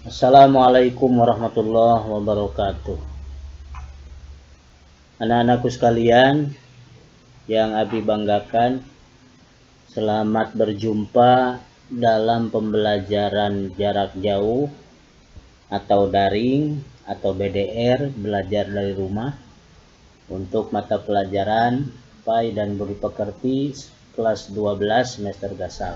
Assalamualaikum warahmatullahi wabarakatuh. Anak-anakku sekalian yang Abi banggakan, selamat berjumpa dalam pembelajaran jarak jauh atau daring atau BDR, belajar dari rumah, untuk mata pelajaran PAI dan Budi Pekerti kelas 12 semester gasal.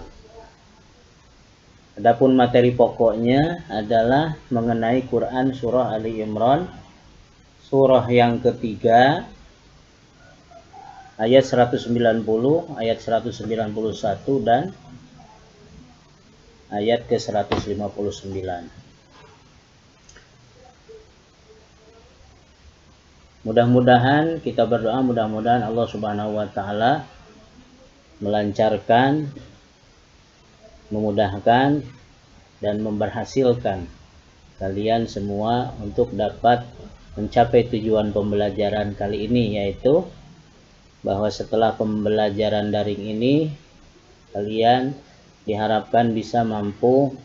Adapun materi pokoknya adalah mengenai Quran surah Ali Imran, surah yang ketiga, ayat 190, ayat 191 dan ayat ke 159. Mudah-mudahan kita berdoa, mudah-mudahan Allah Subhanahu wa taala melancarkan, memudahkan dan memberhasilkan kalian semua untuk dapat mencapai tujuan pembelajaran kali ini, yaitu bahwa setelah pembelajaran daring ini kalian diharapkan bisa mampu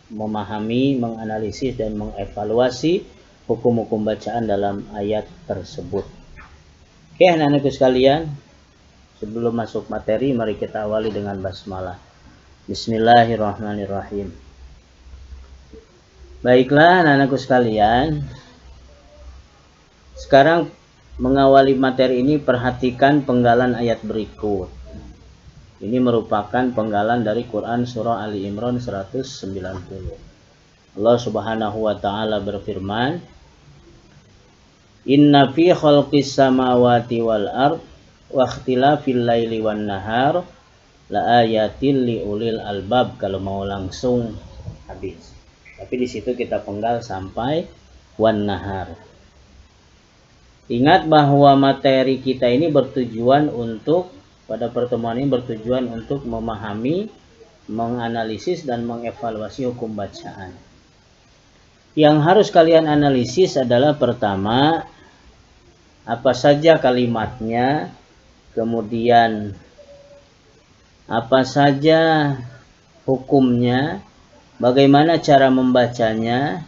memahami, menganalisis dan mengevaluasi hukum-hukum bacaan dalam ayat tersebut. Oke, anak-anakku sekalian, sebelum masuk materi mari kita awali dengan basmalah. Bismillahirrahmanirrahim. Baiklah anak-anakku sekalian, sekarang mengawali materi ini perhatikan penggalan ayat berikut. Ini merupakan penggalan dari Quran surah Ali Imran 190. Allah Subhanahu wa taala berfirman, Inna fi khalqis samawati wal ard wa ikhtilafil laili wan nahar la ayatin li ulil albab. Kalau mau langsung habis. Tapi di situ kita penggal sampai wan nahar. Ingat bahwa materi kita ini bertujuan untuk, pada pertemuan ini bertujuan untuk memahami, menganalisis dan mengevaluasi hukum bacaan. Yang harus kalian analisis adalah pertama, apa saja kalimatnya, kemudian apa saja hukumnya, bagaimana cara membacanya,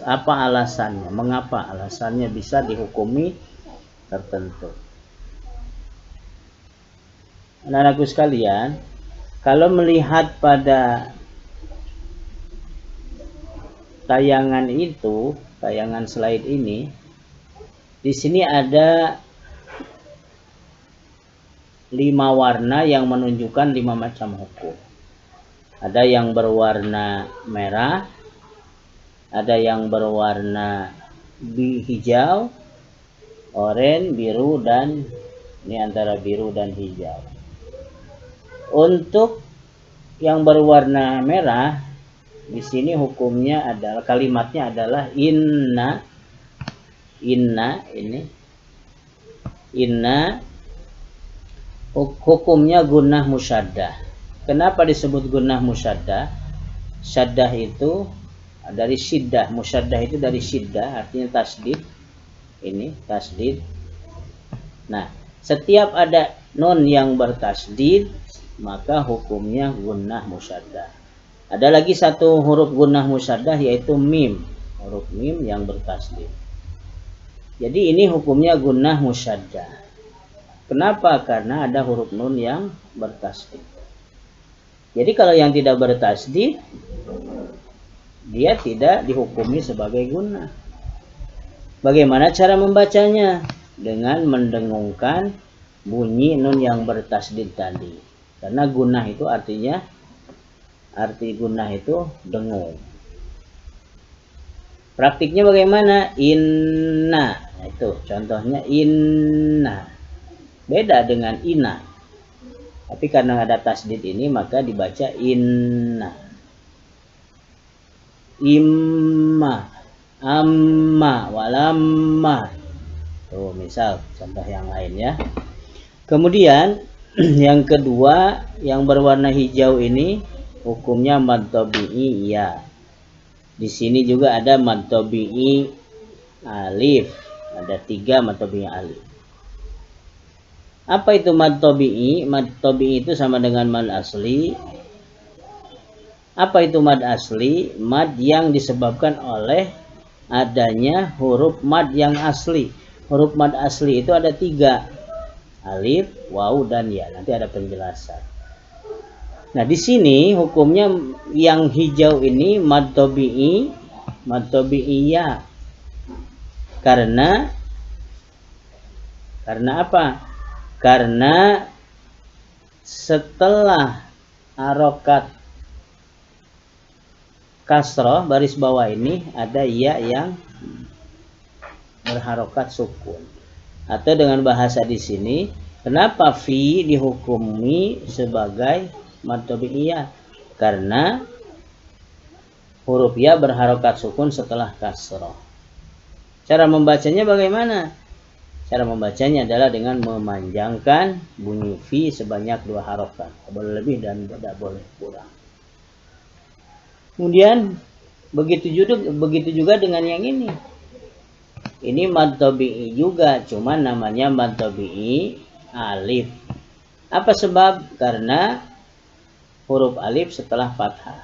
apa alasannya, mengapa alasannya bisa dihukumi tertentu. Anak-anakku sekalian, kalau melihat pada tayangan itu, tayangan slide ini, di sini ada 5 warna yang menunjukkan 5 macam hukum. Ada yang berwarna merah, ada yang berwarna hijau, oranye, biru, dan ini antara biru dan hijau. Untuk yang berwarna merah, di sini hukumnya adalah, kalimatnya adalah inna ini. Inna hukumnya gunnah musyaddah. Kenapa disebut gunnah musyaddah? Syaddah itu dari syiddah, musyaddah itu dari syiddah, artinya tasdid. Ini tasdid. Nah, setiap ada nun yang bertasdid, maka hukumnya gunnah musyaddah. Ada lagi satu huruf gunnah musyaddah, yaitu mim, huruf mim yang bertasdid. Jadi ini hukumnya gunnah musyaddah. Kenapa? Karena ada huruf nun yang bertasdid. Jadi kalau yang tidak bertasdid, dia tidak dihukumi sebagai gunnah. Bagaimana cara membacanya? Dengan mendengungkan bunyi nun yang bertasdid tadi. Karena gunnah itu artinya, arti gunnah itu dengung. Praktiknya bagaimana? Inna, itu contohnya inna. Beda dengan ina. Tapi karena ada tasdid ini maka dibaca inna. Imma, amma, walamma. Tuh misal contoh yang lain ya. Kemudian yang kedua, yang berwarna hijau ini hukumnya mad tabi'i ya. Di sini juga ada mad tabi'i alif. Ada 3 mad tabi'i alif. Apa itu mad tabi'i? Mad tabi'i itu sama dengan mad asli. Apa itu mad asli? Mad yang disebabkan oleh adanya huruf mad yang asli. Huruf mad asli itu ada 3. Alif, waw, dan ya. Nanti ada penjelasan. Nah, di sini hukumnya yang hijau ini mad tabi'i, mad tabi'iyya. Karena apa? Karena setelah harokat kasroh baris bawah ini ada ya yang berharokat sukun. Atau dengan bahasa di sini, kenapa fi dihukumi sebagai mad tabi'iyah? Karena huruf ya berharokat sukun setelah kasroh. Cara membacanya bagaimana? Cara membacanya adalah dengan memanjangkan bunyi fi sebanyak 2 harokat. Tidak boleh lebih dan tidak boleh kurang. Kemudian begitu juga dengan yang ini. Ini mad tabi'i juga, cuma namanya mad tabi'i alif. Apa sebab? Karena huruf alif setelah fathah.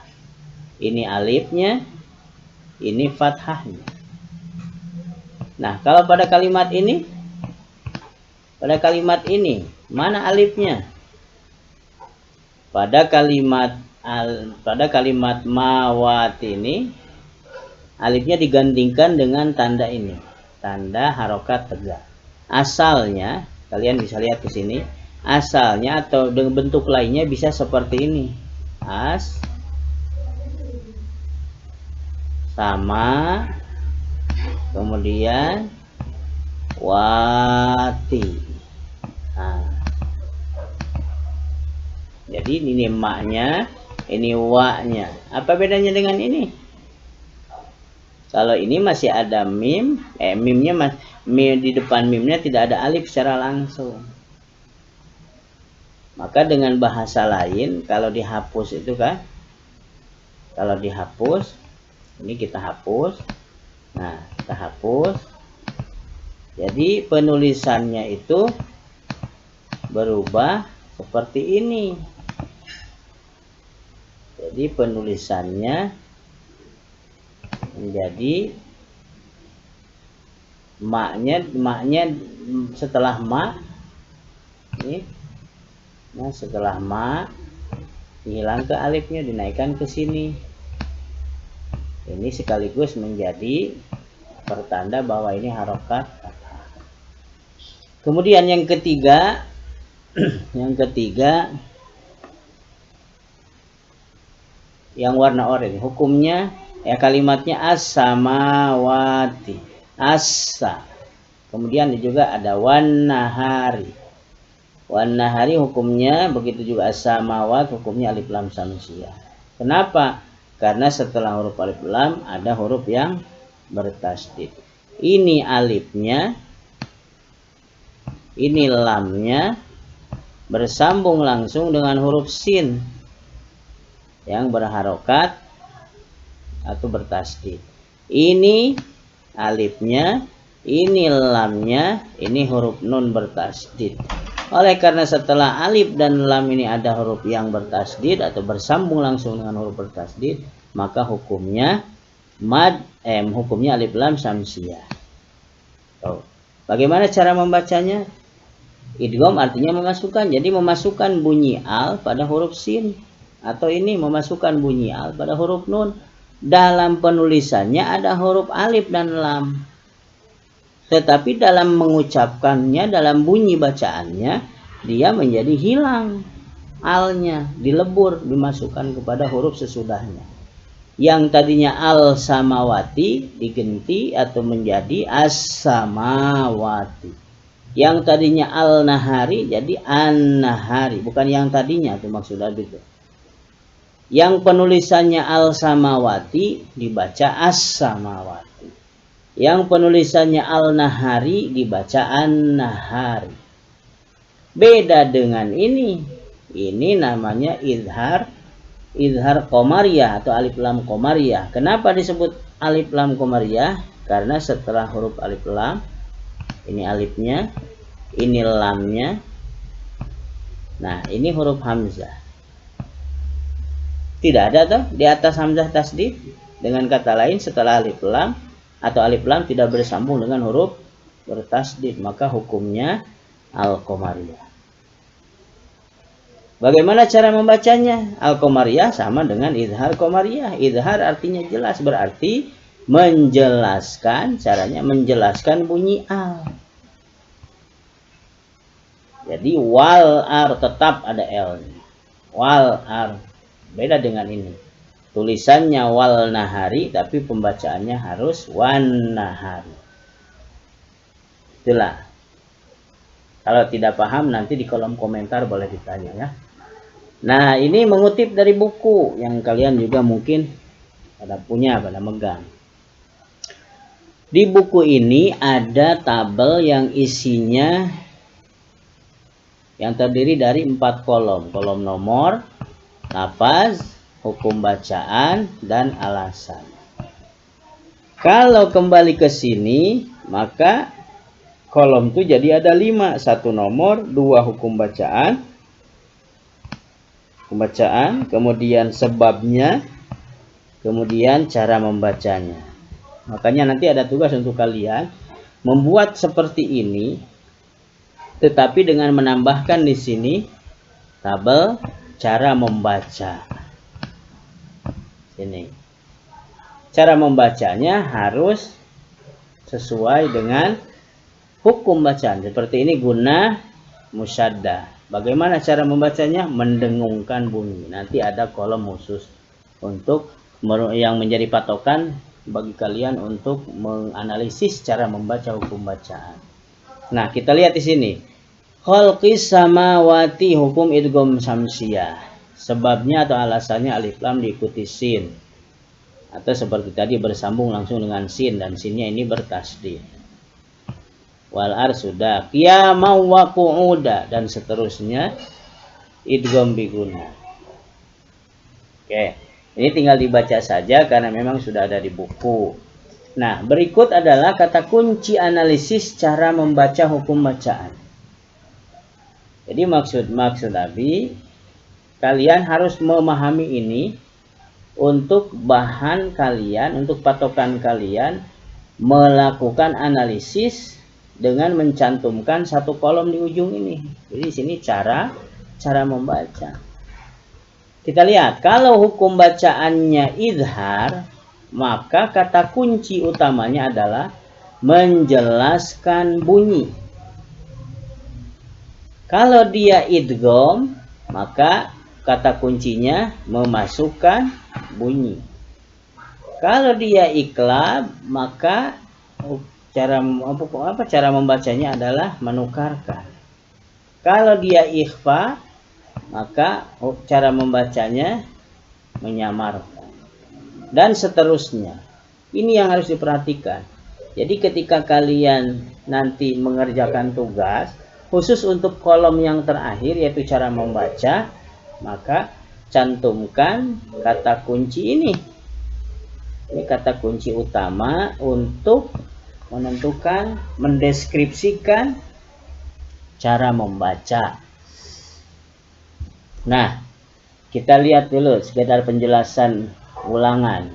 Ini alifnya, ini fathahnya. Nah, kalau pada kalimat ini, mana alifnya? Pada kalimat mawat ini, alifnya digantikan dengan tanda ini, tanda harokat tegak. Asalnya, kalian bisa lihat di sini, asalnya atau dengan bentuk lainnya bisa seperti ini. As sama, kemudian wati. Nah, jadi ini maknya, ini wa-nya. Apa bedanya dengan ini? Kalau ini masih ada mim, mimnya di depan mimnya tidak ada alif secara langsung. Maka dengan bahasa lain, kalau dihapus itu kan, kalau dihapus, ini kita hapus. Nah, kita hapus. Jadi penulisannya itu berubah seperti ini. Jadi penulisannya menjadi maknya setelah ma ini. Nah, setelah ma hilang ke alifnya, dinaikkan ke sini. Ini sekaligus menjadi pertanda bahwa ini harokat. Kemudian yang ketiga, yang warna oranye, hukumnya kalimatnya as-samawati, asa. Kemudian juga ada wan nahari. Wan nahari hukumnya begitu juga as-samawat, hukumnya alif lam samsiyah. Kenapa? Karena setelah huruf alif lam ada huruf yang bertasdid. Ini alifnya, ini lamnya bersambung langsung dengan huruf sin yang berharokat atau bertasdid. Ini alifnya, ini lamnya, ini huruf nun bertasdid. Oleh karena setelah alif dan lam ini ada huruf yang bertasdid atau bersambung langsung dengan huruf bertasdid, maka hukumnya hukumnya alif lam samsiyah. Bagaimana cara membacanya? Idgham artinya memasukkan. Jadi memasukkan bunyi al pada huruf sin, atau ini memasukkan bunyi al pada huruf nun. Dalam penulisannya ada huruf alif dan lam, tetapi dalam mengucapkannya, dalam bunyi bacaannya, dia menjadi hilang alnya, dilebur, dimasukkan kepada huruf sesudahnya. Yang tadinya al samawati diganti atau menjadi as samawati. Yang tadinya al nahari jadi an nahari, bukan yang tadinya, itu maksudnya itu. Yang penulisannya al samawati dibaca as samawati. Yang penulisannya al nahari dibaca an nahari. Beda dengan ini. Ini namanya izhar qamariyah atau alif lam qamariyah. Kenapa disebut alif lam qamariyah? Karena setelah huruf alif lam, ini alifnya, ini lamnya. Nah, ini huruf hamzah. Tidak ada toh di atas hamzah tasdid. Dengan kata lain, setelah alif lam atau alif lam tidak bersambung dengan huruf bertasdid, maka hukumnya al-qamariyah. Bagaimana cara membacanya? Al-qamariyah sama dengan idhar qamariyah. Idhar artinya jelas, berarti menjelaskan, caranya menjelaskan bunyi al. Jadi wal ar tetap ada l. Wal ar beda dengan ini. Tulisannya wal nahari tapi pembacaannya harus wan nahari. Itulah. Kalau tidak paham nanti di kolom komentar boleh ditanya ya. Nah, ini mengutip dari buku yang kalian juga mungkin pada punya, pada megang. Di buku ini ada tabel yang isinya yang terdiri dari 4 kolom. Kolom nomor, lafaz, hukum bacaan, dan alasan. Kalau kembali ke sini, maka kolom itu jadi ada 5. 1 nomor, 2 hukum bacaan, kemudian sebabnya, kemudian cara membacanya. Makanya nanti ada tugas untuk kalian membuat seperti ini, tetapi dengan menambahkan di sini tabel cara membaca. Ini cara membacanya harus sesuai dengan hukum bacaan. Seperti ini gunnah musyaddah. Bagaimana cara membacanya? Mendengungkan bunyi. Nanti ada kolom khusus untuk yang menjadi patokan bagi kalian untuk menganalisis cara membaca hukum bacaan. Nah, kita lihat di sini. Khalqis samawati, hukum idgham syamsiyah. Sebabnya atau alasannya alif lam diikuti sin. Atau seperti tadi bersambung langsung dengan sin, dan sinnya ini bertasdid. Wal ar sudah, qiyamah wa qu'uda, dan seterusnya idgham bi gunnah. Oke, ini tinggal dibaca saja karena memang sudah ada di buku. Nah, berikut adalah kata kunci analisis cara membaca hukum bacaan. Jadi maksud Abi, kalian harus memahami ini untuk bahan kalian, untuk patokan kalian melakukan analisis dengan mencantumkan 1 kolom di ujung ini. Jadi di sini cara membaca. Kita lihat, kalau hukum bacaannya idhar, maka kata kunci utamanya adalah menjelaskan bunyi. Kalau dia idgham, maka kata kuncinya memasukkan bunyi. Kalau dia iqlab, maka cara membacanya adalah menukarkan. Kalau dia ikhfa, maka cara membacanya menyamarkan. Dan seterusnya. Ini yang harus diperhatikan. Jadi ketika kalian nanti mengerjakan tugas, khusus untuk kolom yang terakhir yaitu cara membaca, maka cantumkan kata kunci ini. Ini kata kunci utama untuk menentukan, mendeskripsikan cara membaca. Nah, kita lihat dulu sekedar penjelasan ulangan.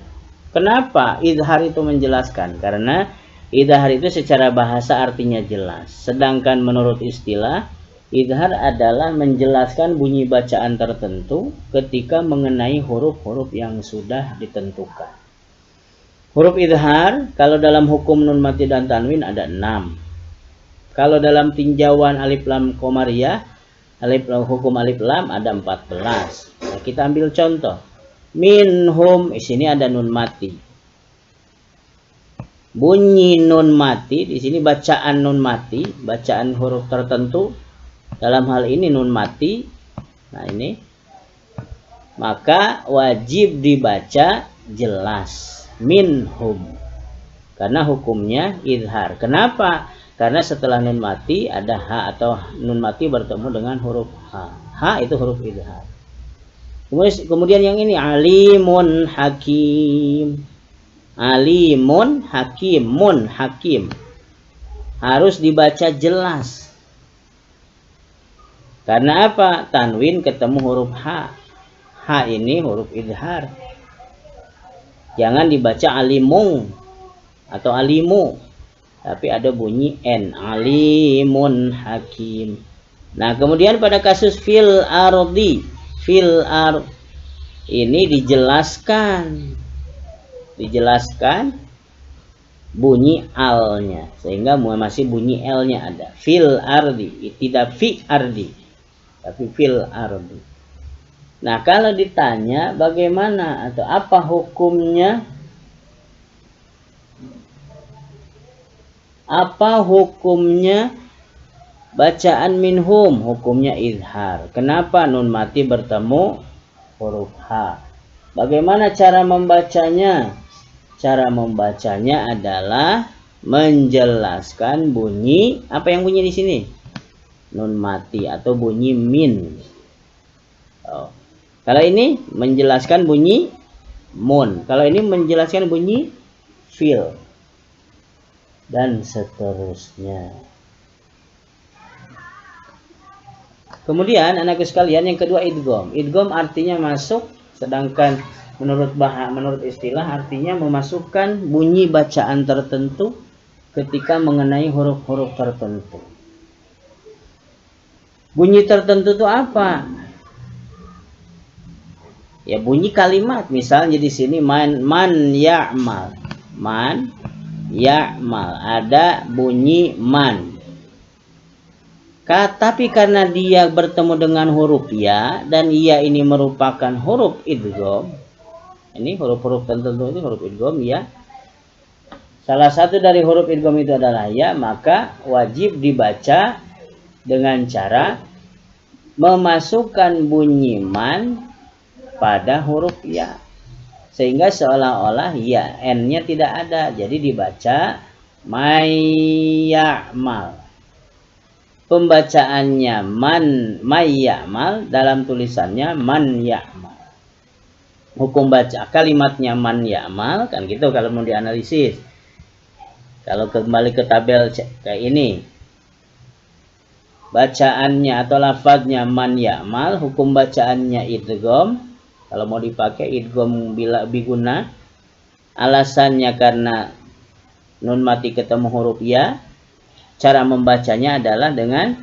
Kenapa idhar itu menjelaskan? Karena idhar itu secara bahasa artinya jelas. Sedangkan menurut istilah, idhar adalah menjelaskan bunyi bacaan tertentu ketika mengenai huruf-huruf yang sudah ditentukan. Huruf idhar, kalau dalam hukum nun mati dan tanwin ada 6. Kalau dalam tinjauan alif lam qamariyah, hukum alif lam ada 14. Nah, kita ambil contoh. Minhum, di sini ada nun mati. Bunyi nun mati, di sini bacaan nun mati, bacaan huruf tertentu. Dalam hal ini nun mati. Nah, ini. Maka wajib dibaca jelas. Minhum. Karena hukumnya idhar. Kenapa? Karena setelah nun mati ada ha atau nun mati bertemu dengan huruf ha. Ha itu huruf idhar. Kemudian yang ini alimun hakim. Alimun hakim. Mun hakim. Harus dibaca jelas. Karena apa? Tanwin ketemu huruf ha. ha ini huruf idhar. Jangan dibaca alimung atau alimu, tapi ada bunyi n, alimun hakim. Nah, kemudian pada kasus fil ardi, fil ard ini dijelaskan bunyi alnya, sehingga masih bunyi l-nya ada. Fil ardi, tidak fi ardi, tapi fil ardi. Nah, kalau ditanya bagaimana atau apa hukumnya, bacaan minhum, hukumnya izhar. Kenapa nun mati bertemu huruf H? Bagaimana cara membacanya? Cara membacanya adalah menjelaskan bunyi, apa yang bunyi di sini? Nun mati atau bunyi min. Kalau ini menjelaskan bunyi mun. Kalau ini menjelaskan bunyi fil. Dan seterusnya. Kemudian anakku sekalian, yang kedua idgham. Idgham artinya masuk, sedangkan menurut istilah artinya memasukkan bunyi bacaan tertentu ketika mengenai huruf-huruf tertentu. Bunyi tertentu itu apa? Ya, bunyi kalimat. Misalnya di sini man ya'mal. Man ya'mal, ada bunyi man. Tapi karena dia bertemu dengan huruf ya, dan ya ini merupakan huruf idgham. Ini huruf-huruf tertentu itu huruf idgham ya. Salah satu dari huruf idgham itu adalah ya, maka wajib dibaca dengan cara memasukkan bunyi man pada huruf ya, sehingga seolah-olah ya n-nya tidak ada, jadi dibaca mayyamal. Pembacaannya mayyamal, dalam tulisannya man ya'mal. Hukum baca kalimatnya man ya'mal kan gitu kalau mau dianalisis. Kalau kembali ke tabel kayak ini, bacaannya atau lafadznya man ya'mal, hukum bacaannya idgham. Kalau mau dipakai idgham bila biguna, alasannya karena nun mati ketemu huruf ya. Cara membacanya adalah dengan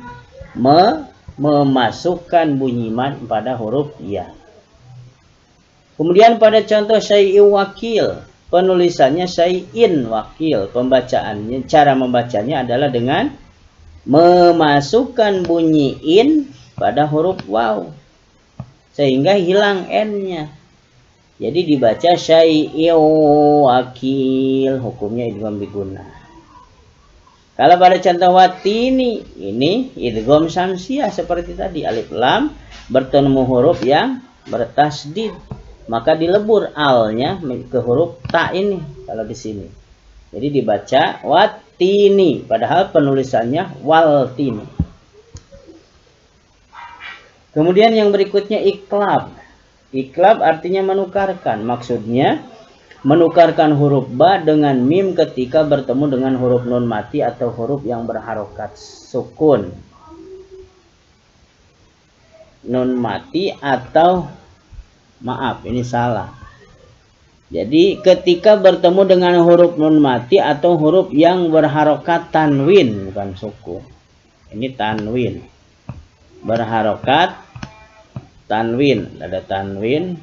memasukkan bunyi man pada huruf ya. Kemudian pada contoh syai'in wakil, penulisannya syai'in wakil, pembacaannya, cara membacanya adalah dengan memasukkan bunyi in pada huruf waw, sehingga hilang n-nya. Jadi dibaca syai'in wakil, hukumnya idgham biguna. Kalau pada contoh watini, ini idgham syamsiyah seperti tadi, alif lam bertemu huruf yang bertasdid, maka dilebur al-nya ke huruf ta ini kalau di sini. Jadi dibaca watini, padahal penulisannya waltini. Kemudian yang berikutnya iklab. Iklab artinya menukarkan. Maksudnya menukarkan huruf ba dengan mim ketika bertemu dengan huruf nun mati atau huruf yang berharokat sukun. Nun mati atau, maaf ini salah. Jadi ketika bertemu dengan huruf nun mati atau huruf yang berharokat tanwin, bukan sukun. Ini tanwin. Berharokat tanwin, ada tanwin.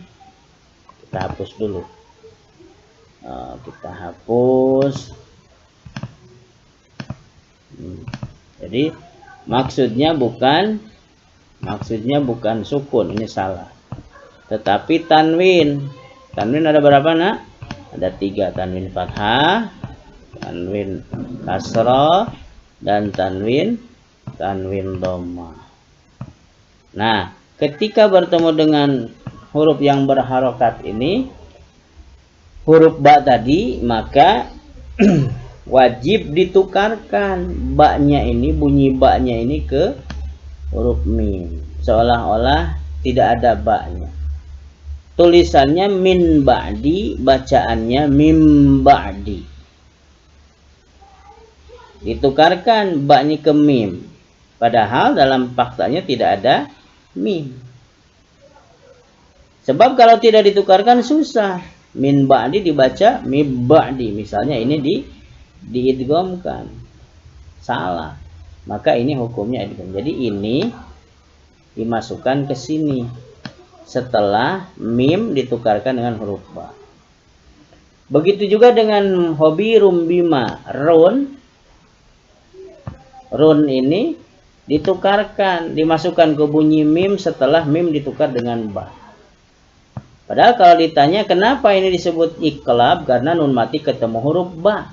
Kita hapus dulu. Kita hapus. Jadi maksudnya bukan sukun, ini salah. Tetapi tanwin. Tanwin ada berapa, nak? Ada 3, tanwin fathah, tanwin kasrah, dan tanwin dhamma. Nah, ketika bertemu dengan huruf yang berharokat ini, huruf ba tadi, maka wajib ditukarkan ba-nya ini, bunyi ba-nya ini ke huruf mim, seolah-olah tidak ada ba-nya. Tulisannya min ba'di, bacaannya mim ba'di. Ditukarkan ba-nya ke mim, padahal dalam faktanya tidak ada mim. Sebab kalau tidak ditukarkan susah. Min ba'di dibaca mi ba'di. Misalnya ini diidghamkan. Salah. Maka ini hukumnya idgham. Jadi ini dimasukkan ke sini setelah mim ditukarkan dengan huruf ba. Begitu juga dengan hobi rumbima. Run ini ditukarkan, dimasukkan ke bunyi mim setelah mim ditukar dengan ba. Padahal kalau ditanya kenapa ini disebut iklab, karena nun mati ketemu huruf ba.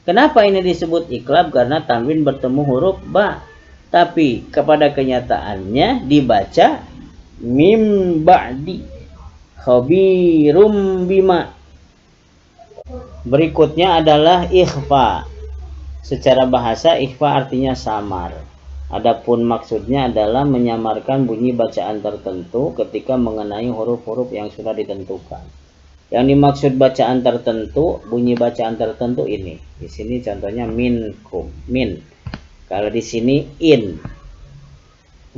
Kenapa ini disebut iklab? Karena tanwin bertemu huruf ba. Tapi kepada kenyataannya dibaca mim ba'di khabirum bima. Berikutnya adalah ikhfa. Secara bahasa ikhfa artinya samar. Adapun maksudnya adalah menyamarkan bunyi bacaan tertentu ketika mengenai huruf-huruf yang sudah ditentukan. Yang dimaksud bacaan tertentu, bunyi bacaan tertentu ini. Di sini contohnya minkum, min. Kalau di sini in.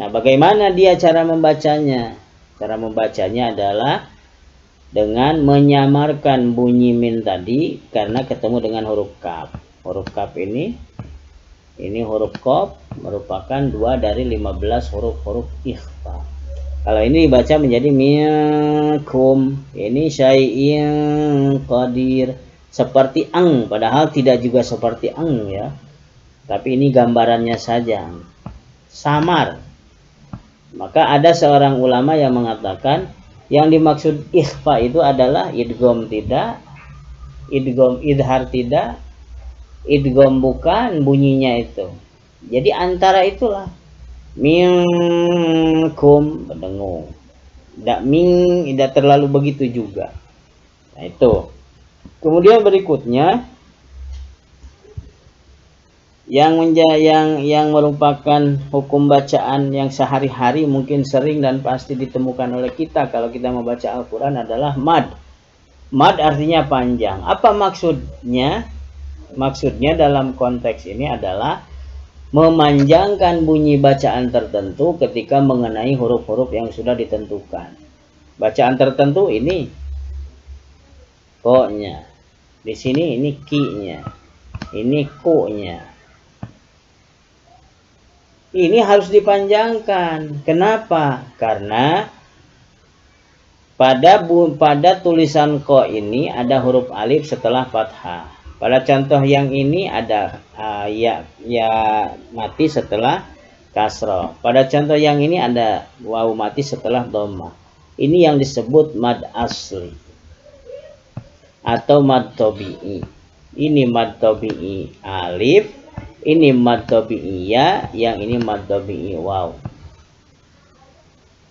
Nah, bagaimana dia cara membacanya? Cara membacanya adalah dengan menyamarkan bunyi min tadi karena ketemu dengan huruf kaf. Huruf kaf ini huruf qaf merupakan 2 dari 15 huruf-huruf ikhfa. Kalau ini dibaca menjadi minkum, ini syai'in qadir, seperti ang, padahal tidak juga seperti ang ya. Tapi ini gambarannya saja. Samar. Maka ada seorang ulama yang mengatakan yang dimaksud ikhfa itu adalah idgham tidak, idgham idhar tidak, idgham bukan, bunyinya itu. Jadi antara itulah minkum berdengung. Tidak terlalu begitu juga. Nah itu. Kemudian berikutnya yang merupakan hukum bacaan yang sehari-hari mungkin sering dan pasti ditemukan oleh kita kalau kita membaca Al-Quran adalah mad. Mad artinya panjang. Apa maksudnya? Maksudnya dalam konteks ini adalah memanjangkan bunyi bacaan tertentu ketika mengenai huruf-huruf yang sudah ditentukan. Bacaan tertentu ini ko-nya. Di sini ini ki-nya. Ini ku-nya. Ini harus dipanjangkan. Kenapa? Karena pada tulisan ko ini ada huruf alif setelah fathah. Pada contoh yang ini ada ya mati setelah kasroh. Pada contoh yang ini ada waw mati setelah dhammah. Ini yang disebut mad asli atau mad tabi'i. Ini mad tabi'i alif, ini mad tabi'i ya, yang ini mad tabi'i waw.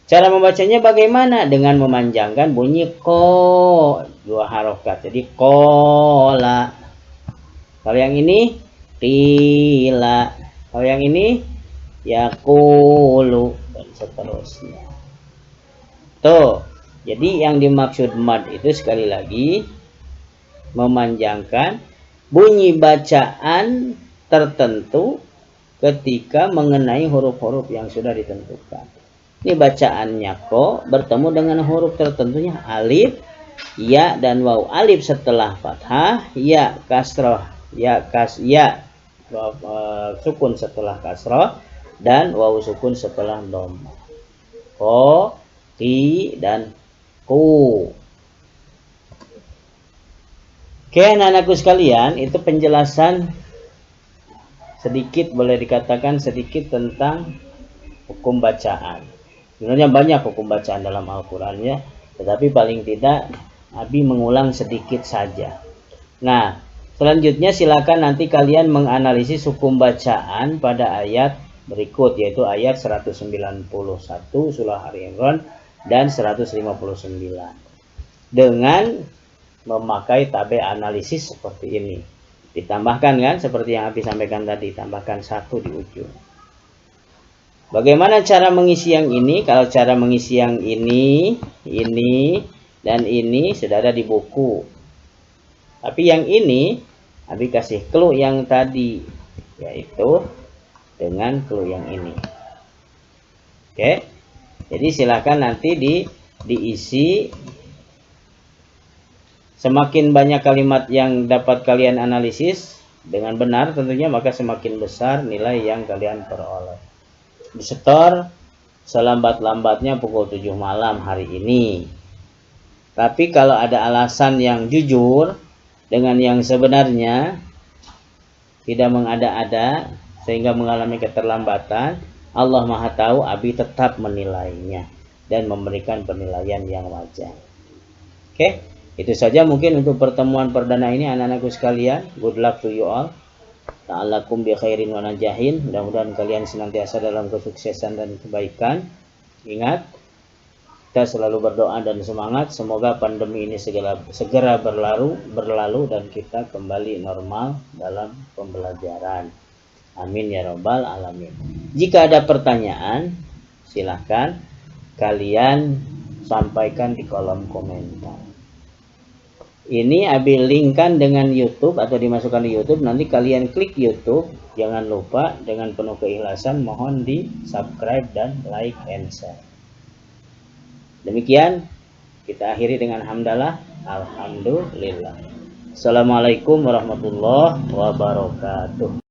Cara membacanya bagaimana? Dengan memanjangkan bunyi ko, 2 harokat. Jadi kola. Kalau yang ini qila. Kalau yang ini yaqulu dan seterusnya. Tuh. Jadi yang dimaksud mad itu sekali lagi memanjangkan bunyi bacaan tertentu ketika mengenai huruf-huruf yang sudah ditentukan. Ini bacaannya ko bertemu dengan huruf tertentunya alif, ya dan waw. Alif setelah fathah, ya kasroh, sukun setelah kasroh, dan waw sukun setelah dhammah. Ko, ki, dan ku. Oke, anak-anakku sekalian, itu penjelasan sedikit, boleh dikatakan sedikit tentang hukum bacaan. Sebenarnya banyak hukum bacaan dalam Al-Quran ya, tetapi paling tidak Abi mengulang sedikit saja. Nah, selanjutnya silakan nanti kalian menganalisis hukum bacaan pada ayat berikut, yaitu ayat 191 surah Ali Imran dan 159 dengan memakai tabel analisis seperti ini. Ditambahkan kan seperti yang Abi sampaikan tadi, tambahkan 1 di ujung. Bagaimana cara mengisi yang ini? Kalau cara mengisi yang ini, dan ini sudah ada di buku. Tapi yang ini, Abi kasih clue yang tadi, yaitu dengan clue yang ini. Oke, jadi silakan nanti diisi. Semakin banyak kalimat yang dapat kalian analisis dengan benar tentunya, maka semakin besar nilai yang kalian peroleh. Disetor selambat-lambatnya pukul 7 malam hari ini. Tapi kalau ada alasan yang jujur dengan yang sebenarnya, tidak mengada-ada sehingga mengalami keterlambatan, Allah Maha Tahu, Abi tetap menilainya dan memberikan penilaian yang wajar. Oke, itu saja mungkin untuk pertemuan perdana ini anak-anakku sekalian. Good luck to you all. Ta'alakum bi khairin wa najahin. Mudah-mudahan kalian senantiasa dalam kesuksesan dan kebaikan. Ingat, kita selalu berdoa dan semangat. Semoga pandemi ini segera berlalu dan kita kembali normal dalam pembelajaran. Amin ya robbal alamin. Jika ada pertanyaan, silahkan kalian sampaikan di kolom komentar. Ini Abi linkkan dengan YouTube atau dimasukkan di YouTube. Nanti kalian klik YouTube. Jangan lupa dengan penuh keikhlasan mohon di subscribe dan like and share. Demikian kita akhiri dengan hamdalah. Alhamdulillah. Assalamualaikum warahmatullahi wabarakatuh.